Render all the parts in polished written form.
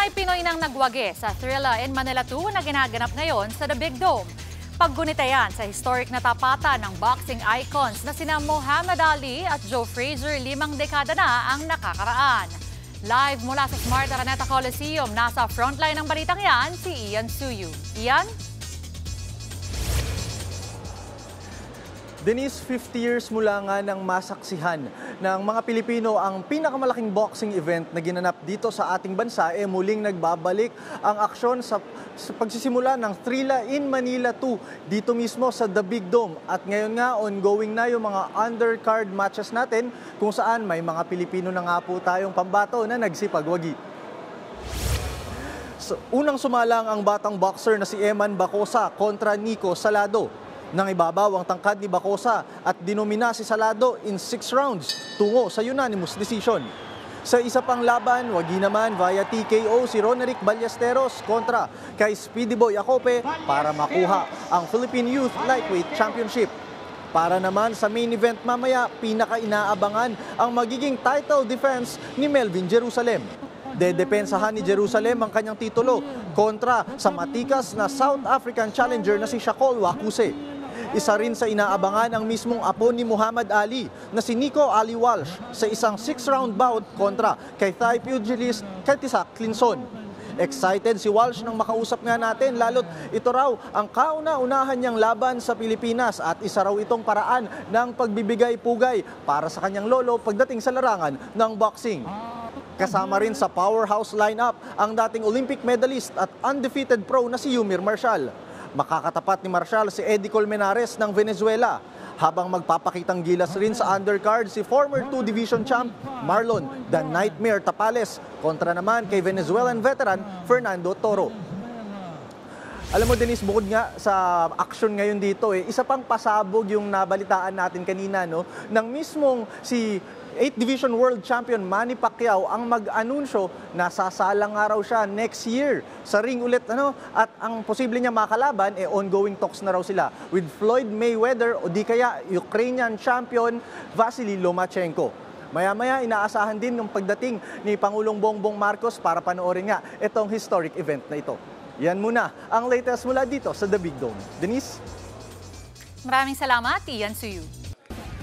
May Pinoy nang nagwagi sa Thrilla in Manila 2 na ginaganap ngayon sa The Big Dome. Paggunita yan sa historic na tapatan ng boxing icons na sina Muhammad Ali at Joe Frazier, 5 dekada na ang nakakaraan. Live mula sa Smart Araneta Coliseum, nasa frontline ng balitang yan si Ian Suyu. Ian? Denise, 50 years mula nga nang masaksihan ng mga Pilipino ang pinakamalaking boxing event na ginanap dito sa ating bansa, muling nagbabalik ang aksyon sa pagsisimula ng Thrilla in Manila 2 dito mismo sa The Big Dome. At ngayon nga, ongoing na yung mga undercard matches natin kung saan may mga Pilipino na nga po tayong pambato na nagsipagwagi. Unang sumalang ang batang boxer na si Eman Bacosa kontra Nico Salado. Nang ibabaw ang tangkad ni Bacosa at dinomina si Salado in 6 rounds tungo sa unanimous decision. Sa isa pang laban, wagi naman via TKO si Ronerick Ballesteros kontra kay Speedy Boy Acope para makuha ang Philippine Youth Lightweight Championship. Para naman sa main event mamaya, pinaka-inaabangan ang magiging title defense ni Melvin Jerusalem. Dedepensahan ni Jerusalem ang kanyang titulo kontra sa matikas na South African challenger na si Shakur Wakuse. Isa rin sa inaabangan ang mismong apo ni Muhammad Ali na si Nico Ali Walsh sa isang 6-round bout kontra kay Thai pugilist Katisak Clinson. Excited si Walsh nang makausap nga natin, lalo't ito raw ang kauna-unahan niyang laban sa Pilipinas at isa raw itong paraan ng pagbibigay-pugay para sa kanyang lolo pagdating sa larangan ng boxing. Kasama rin sa powerhouse lineup ang dating Olympic medalist at undefeated pro na si Yumir Marshall. Makakatapat ni Marshall si Eddie Colmenares ng Venezuela, habang magpapakitang gilas rin sa undercard si former 2-division champ Marlon The Nightmare Tapales kontra naman kay Venezuelan veteran Fernando Toro. Alam mo Denise, bukod nga sa action ngayon dito, isa pang pasabog yung nabalitaan natin kanina, no, ng mismong si 8th Division World Champion Manny Pacquiao ang mag-anunsyo na sasalang nga raw siya next year sa ring ulit, at ang posible niya makalaban, ongoing talks na raw sila with Floyd Mayweather o di kaya Ukrainian champion Vasily Lomachenko. Maya-maya inaasahan din yung pagdating ni Pangulong Bongbong Marcos para panoorin nga itong historic event na ito. Yan muna ang latest mula dito sa The Big Dome. Denise? Maraming salamat, Ian Suyu.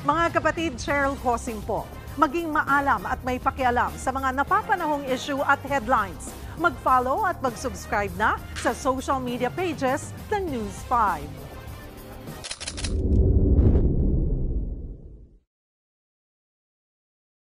Mga kapatid, Cheryl Cosim po. Maging maalam at may pakialam sa mga napapanahong issue at headlines. Mag-follow at mag-subscribe na sa social media pages ng News 5.